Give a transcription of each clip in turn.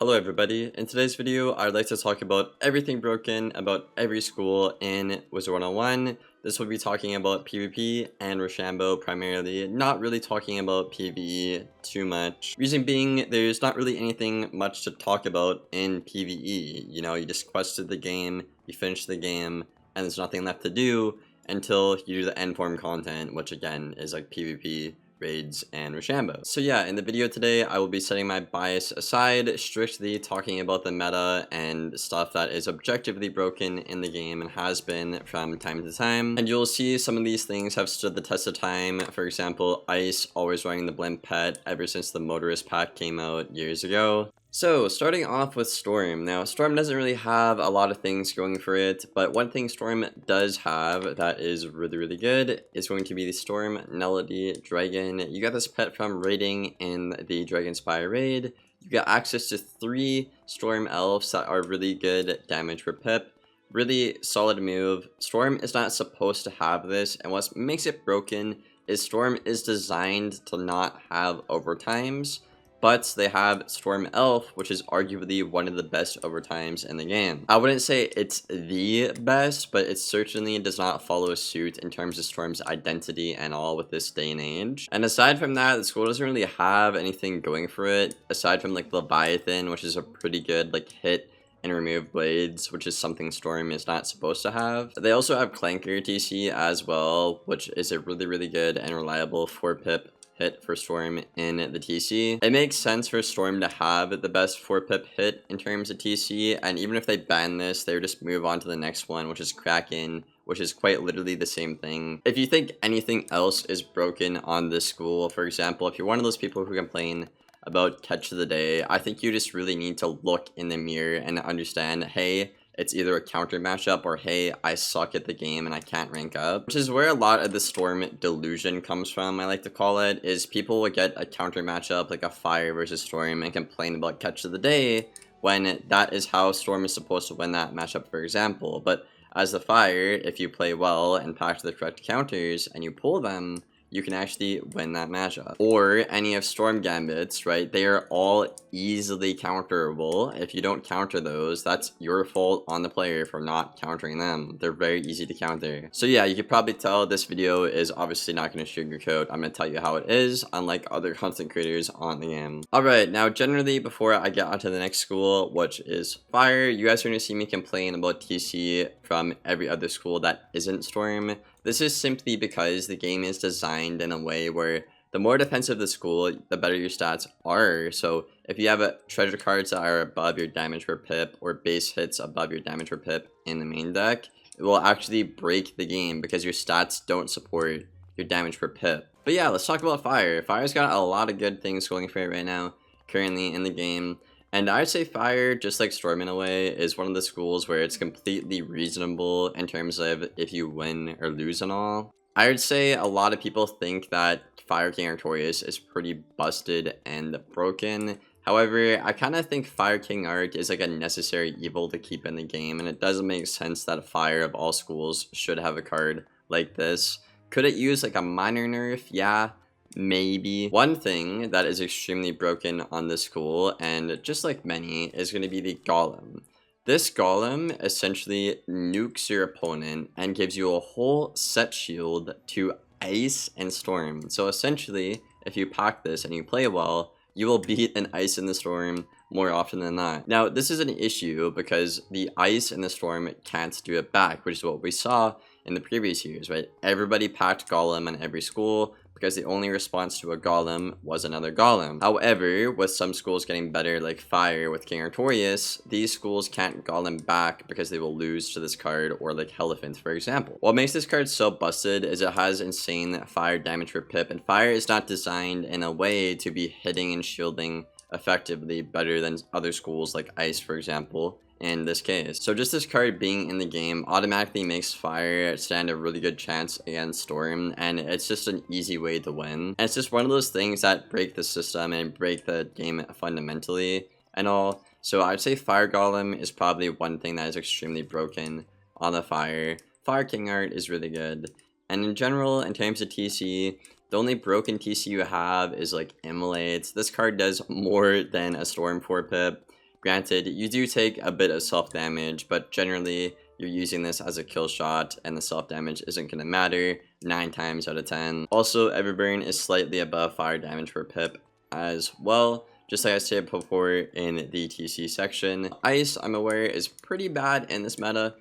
Hello everybody, in today's video I'd like to talk about everything broken about every school in Wizard101. This will be talking about PvP and Rochambeau primarily, not really talking about PvE too much. Reason being, there's not really anything much to talk about in PvE. You know, you just quested the game, you finish the game, and there's nothing left to do until you do the end form content, which again is like PvP, raids, and Rochambeau. So yeah, in the video today, I will be setting my bias aside, strictly talking about the meta and stuff that is objectively broken in the game and has been from time to time. And you'll see some of these things have stood the test of time. For example, Ice always running the blimp pet ever since the motorist pack came out years ago. So, starting off with Storm. Now, Storm doesn't really have a lot of things going for it, but one thing Storm does have that is really good is going to be the Storm Melody Dragon. You got this pet from raiding in the Dragon Spire raid. You get access to 3 Storm Elves that are really good damage per pip. Really solid move. Storm is not supposed to have this, and what makes it broken is Storm is designed to not have overtimes. But they have Storm Elf, which is arguably one of the best overtimes in the game. I wouldn't say it's the best, but it certainly does not follow suit in terms of Storm's identity and all with this day and age. And aside from that, the school doesn't really have anything going for it, aside from like Leviathan, which is a pretty good like hit and remove blades, which is something Storm is not supposed to have. They also have Clanker TC as well, which is a really good and reliable 4-pip hit for Storm in the TC. It makes sense for Storm to have the best 4-pip hit in terms of TC, and even if they ban this, they would just move on to the next one, which is Kraken, which is quite literally the same thing. If you think anything else is broken on this school, for example, if you're one of those people who complain about catch of the day, I think you just really need to look in the mirror and understand, hey, it's either a counter matchup or hey, I suck at the game and I can't rank up. Which is where a lot of the Storm delusion comes from, I like to call it, is people would get a counter matchup like a Fire versus Storm and complain about catch of the day when that is how Storm is supposed to win that matchup, for example. But as the Fire, if you play well and pack the correct counters and you pull them, you can actually win that matchup. Or any of Storm Gambits, right? They are all easily counterable. If you don't counter those, that's your fault on the player for not countering them. They're very easy to counter. So yeah, you could probably tell this video is obviously not going to sugarcoat. I'm going to tell you how it is, unlike other content creators on the game. Alright, now generally before I get onto the next school, which is Fire, you guys are going to see me complain about TC from every other school that isn't Storm. This is simply because the game is designed in a way where the more defensive the school, the better your stats are. So if you have treasure cards that are above your damage per pip or base hits above your damage per pip in the main deck, it will actually break the game because your stats don't support your damage per pip. But yeah, let's talk about Fire. Fire's got a lot of good things going for it right now, currently in the game. And I'd say Fire, just like Storm in a way, is one of the schools where it's completely reasonable in terms of if you win or lose and all. I would say a lot of people think that Fire King Artorias is pretty busted and broken. However, I kind of think Fire King Art is like a necessary evil to keep in the game, and it doesn't make sense that Fire of all schools should have a card like this. Could it use like a minor nerf? Yeah. Maybe. One thing that is extremely broken on this school, and just like many, is going to be the Golem. This Golem essentially nukes your opponent and gives you a whole set shield to Ice and Storm. So essentially, if you pack this and you play well, you will beat an Ice in the Storm more often than not. Now, this is an issue because the Ice and the Storm can't do it back, which is what we saw in the previous years, right? Everybody packed Golem in every school because the only response to a Golem was another Golem. However, with some schools getting better like Fire with King Artorias, these schools can't Golem back because they will lose to this card, or like Elephant, for example. What makes this card so busted is it has insane Fire damage per pip, and Fire is not designed in a way to be hitting and shielding effectively better than other schools like Ice, for example, in this case. So just this card being in the game automatically makes Fire stand a really good chance against Storm, and it's just an easy way to win. And it's just one of those things that break the system and break the game fundamentally and all. So I'd say Fire Golem is probably one thing that is extremely broken on the Fire. Fire King Art is really good. And in general, in terms of TC, the only broken TC you have is like Immolates. This card does more than a Storm 4-pip. Granted, you do take a bit of self-damage, but generally you're using this as a kill shot and the self-damage isn't going to matter 9 times out of 10. Also, Everburn is slightly above fire damage per pip as well. Just like I said before in the TC section, Ice, I'm aware, is pretty bad in this meta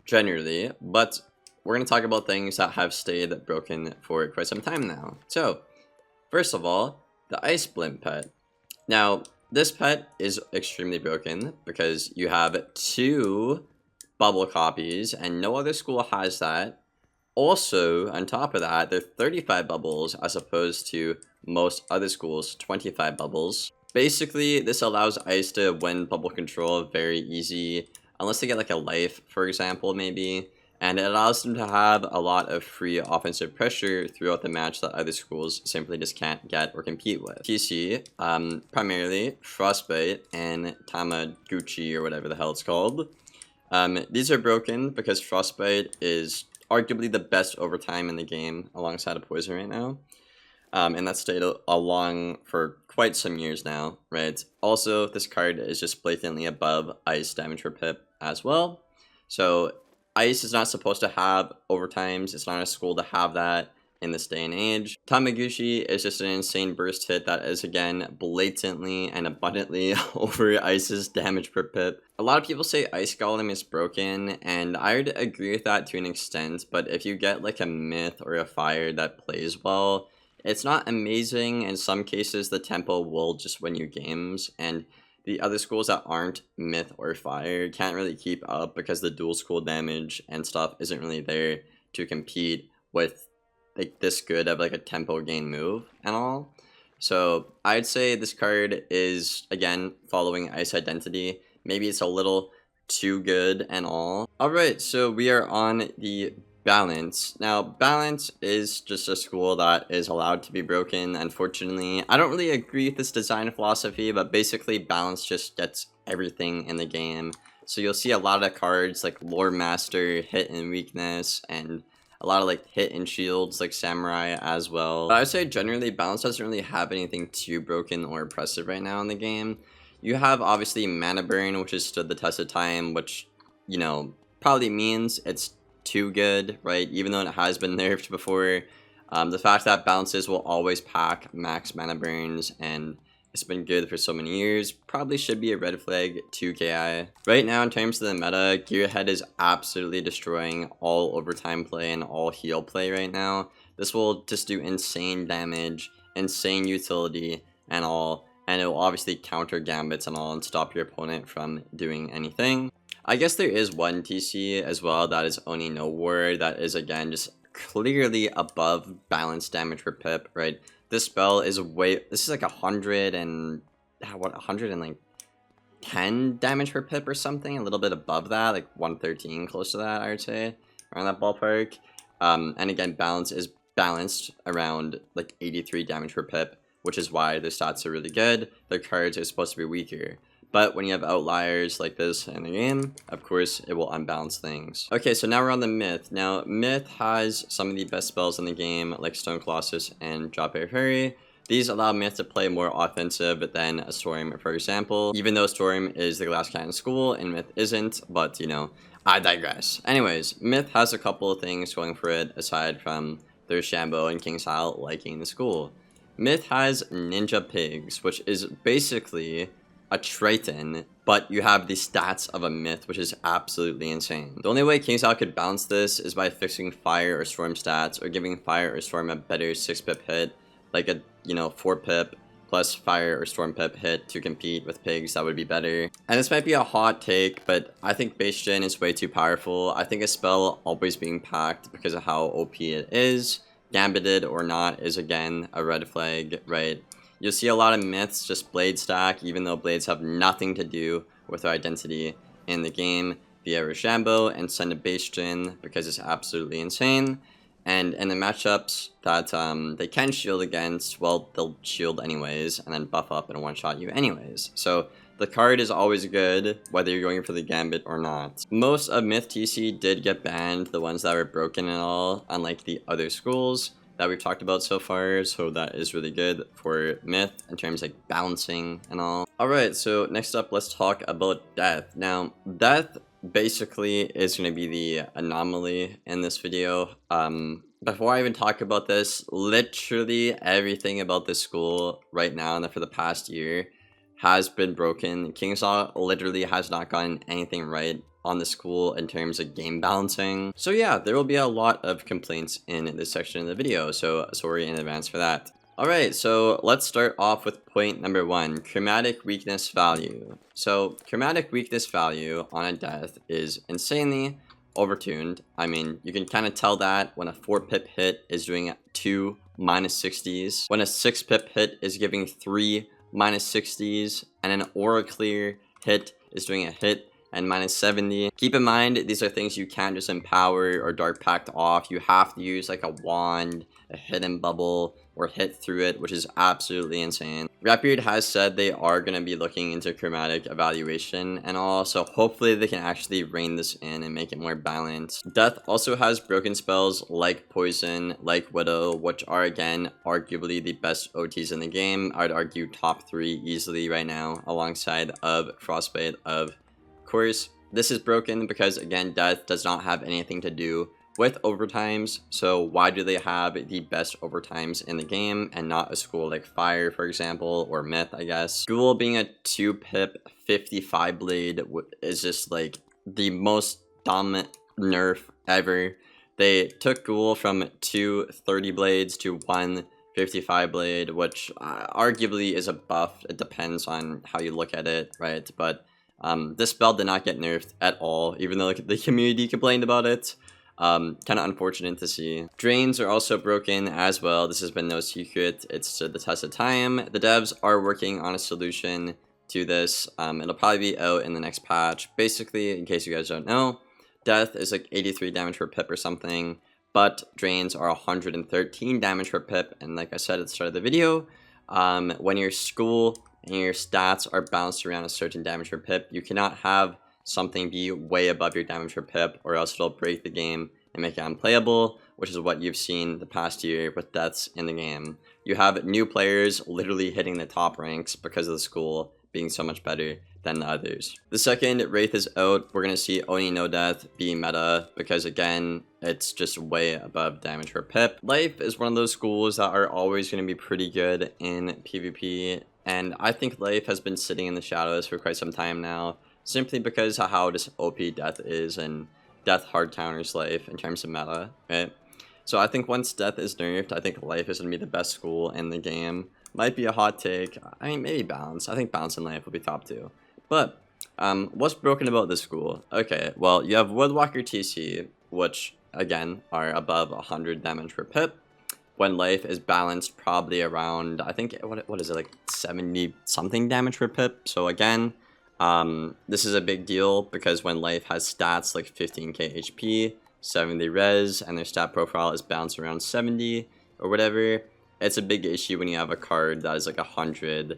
generally, but we're going to talk about things that have stayed broken for quite some time now. So, first of all, the Ice Blimp pet. Now, this pet is extremely broken because you have 2 bubble copies and no other school has that. Also, on top of that, there are 35 bubbles as opposed to most other schools' 25 bubbles. Basically, this allows Ice to win bubble control very easy, unless they get like a life, for example, maybe. And it allows them to have a lot of free offensive pressure throughout the match that other schools simply just can't get or compete with. TC, primarily Frostbite and Tamaguchi or whatever the hell it's called. These are broken because Frostbite is arguably the best overtime in the game alongside of Poison right now. And that's stayed along for quite some years now, right? Also, this card is just blatantly above Ice damage per pip as well. So Ice is not supposed to have overtimes. It's not a school to have that in this day and age. Tamaguchi is just an insane burst hit that is, again, blatantly and abundantly over Ice's damage per pip. A lot of people say Ice Golem is broken, and I would agree with that to an extent, but if you get like a Myth or a Fire that plays well, it's not amazing. In some cases, the tempo will just win you games, and the other schools that aren't Myth or Fire can't really keep up because the dual school damage and stuff isn't really there to compete with like this good of like a tempo gain move and all. So I'd say this card is, again, following Ice Identity. Maybe it's a little too good and all. Alright, so we are on the Balance. Now, Balance is just a school that is allowed to be broken, unfortunately. I don't really agree with this design philosophy, but basically Balance just gets everything in the game. So you'll see a lot of cards like Lore Master, Hit and Weakness, and a lot of like Hit and Shields like Samurai as well. But I would say generally Balance doesn't really have anything too broken or oppressive right now in the game. You have obviously Mana Burn, which has stood the test of time, which, you know, probably means it's too good, right? Even though it has been nerfed before. The fact that Balances will always pack max Mana Burns and it's been good for so many years probably should be a red flag to KI. Right now, in terms of the meta, Gearhead is absolutely destroying all overtime play and all heal play right now. This will just do insane damage, insane utility and all, and it will obviously counter gambits and all and stop your opponent from doing anything. I guess there is one TC as well that is Oni No War that is, again, just clearly above balance damage per pip, right? This spell is this is like 110 damage per pip or something, a little bit above that, like 113, close to that, I would say, around that ballpark. And again, balance is balanced around like 83 damage per pip, which is why their stats are really good. Their cards are supposed to be weaker. But when you have outliers like this in the game, of course, it will unbalance things. Okay, so now we're on the Myth. Now, Myth has some of the best spells in the game, like Stone Colossus and Drop Air Fairy. These allow Myth to play more offensive than a Storm, for example. Even though Storm is the glass cannon school and Myth isn't, but, you know, I digress. Anyways, Myth has a couple of things going for it, aside from their Shambo and KingsIsle liking the school. Myth has Ninja Pigs, which is basically a Triton, but you have the stats of a Myth, which is absolutely insane. The only way KingsIsle could balance this is by fixing Fire or Storm stats, or giving Fire or Storm a better 6-pip hit, like a, 4-pip plus Fire or Storm pip hit to compete with Pigs. That would be better. And this might be a hot take, but I think Base Gen is way too powerful. I think a spell always being packed because of how OP it is, gambited or not, is again a red flag, right? You'll see a lot of Myths just blade stack, even though blades have nothing to do with their identity in the game, via Rochambeau and send a Base Gen because it's absolutely insane. And in the matchups that they can shield against, well, they'll shield anyways and then buff up and one-shot you anyways. So the card is always good, whether you're going for the Gambit or not. Most of Myth TC did get banned, the ones that were broken and all, unlike the other schools. that we've talked about so far, so that is really good for Myth in terms of like balancing and all. Alright, so next up, let's talk about Death. Now, Death basically is going to be the anomaly in this video. Before I even talk about this, literally everything about this school right now and for the past year has been broken. Kingsaw literally has not gotten anything right on the school in terms of game balancing. So yeah, there will be a lot of complaints in this section of the video, so sorry in advance for that. Alright, so let's start off with point number 1, chromatic weakness value. So chromatic weakness value on a Death is insanely overtuned. I mean, you can kind of tell that when a 4-pip hit is doing 2 -60s, when a 6-pip hit is giving 3 -60s, and an aura clear hit is doing a hit and -70. Keep in mind, these are things you can't just empower or dark pact off. You have to use like a wand, a hidden bubble, or hit through it, which is absolutely insane. Rapier has said they are going to be looking into chromatic evaluation and all, so hopefully they can actually rein this in and make it more balanced. Death also has broken spells like Poison, like Widow, which are again arguably the best OTs in the game. I'd argue top 3 easily right now, alongside of Frostbite of course. This is broken because again, Death does not have anything to do with overtimes, so why do they have the best overtimes in the game and not a school like Fire, for example, or Myth, I guess. Ghoul being a 2-pip 55 blade is just like the most dominant nerf ever. They took Ghoul from 2 30 blades to 1 55 blade, which arguably is a buff. It depends on how you look at it, right? But this spell did not get nerfed at all, even though like, the community complained about it. Kind of unfortunate to see. Drains are also broken as well. This has been no secret. It's stood the test of time. The devs are working on a solution to this. It'll probably be out in the next patch. Basically, in case you guys don't know, Death is like 83 damage per pip or something, but drains are 113 damage per pip. And like I said at the start of the video, when your school and your stats are balanced around a certain damage per pip, you cannot have something be way above your damage per pip, or else it'll break the game and make it unplayable, which is what you've seen the past year with deaths in the game. You have new players literally hitting the top ranks because of the school being so much better than the others. The second Wraith is out, we're going to see Oni no Death be meta, because again, it's just way above damage per pip. Life is one of those schools that are always going to be pretty good in PvP, and I think Life has been sitting in the shadows for quite some time now, simply because of how just OP Death is, and Death hard counters Life in terms of meta, right? So I think once Death is nerfed, I think Life is going to be the best school in the game. Might be a hot take. I mean, maybe Balance. I think Balance and Life will be top 2. But, what's broken about this school? Okay, well, you have Woodwalker TC, which, again, are above 100 damage per pip. When Life is balanced probably around, I think, what is it, like 70-something damage per pip? So again, this is a big deal because when Life has stats like 15k HP, 70 res, and their stat profile is balanced around 70 or whatever, it's a big issue when you have a card that is like 100,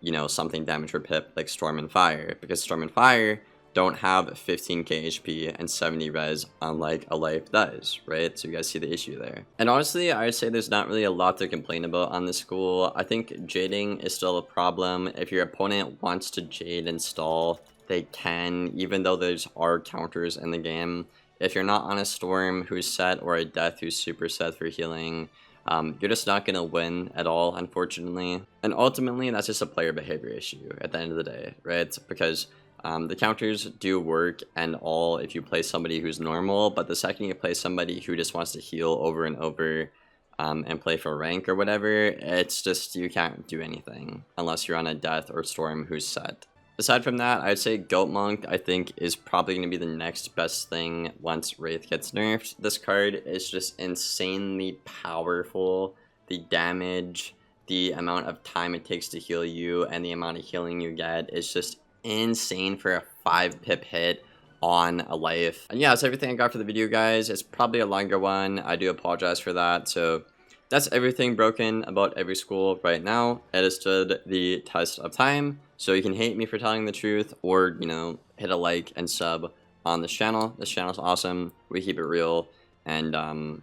you know, something damage per pip, like Storm and Fire, because Storm and Fire don't have 15k HP and 70 res unlike a Life does, right? So you guys see the issue there. And honestly, I'd say there's not really a lot to complain about on this school. I think jading is still a problem. If your opponent wants to jade and stall, they can, even though there's are counters in the game. If you're not on a Storm who's set or a Death who's super set for healing, you're just not going to win at all, unfortunately. And ultimately, that's just a player behavior issue at the end of the day, right? Because the counters do work and all if you play somebody who's normal, but the second you play somebody who just wants to heal over and over and play for rank or whatever, it's just you can't do anything unless you're on a Death or Storm who's set. Aside from that, I'd say Goat Monk, I think, is probably going to be the next best thing once Wraith gets nerfed. This card is just insanely powerful. The damage, the amount of time it takes to heal you, and the amount of healing you get is just insane for a 5-pip hit on a Life. And yeah, that's everything I got for the video, guys. It's probably a longer one. I do apologize for that. So that's everything broken about every school right now. It has stood the test of time. So you can hate me for telling the truth, or, you know, hit a like and sub on this channel. This channel is awesome. We keep it real. And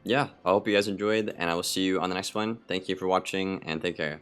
yeah, I hope you guys enjoyed, and I will see you on the next one. Thank you for watching, and take care.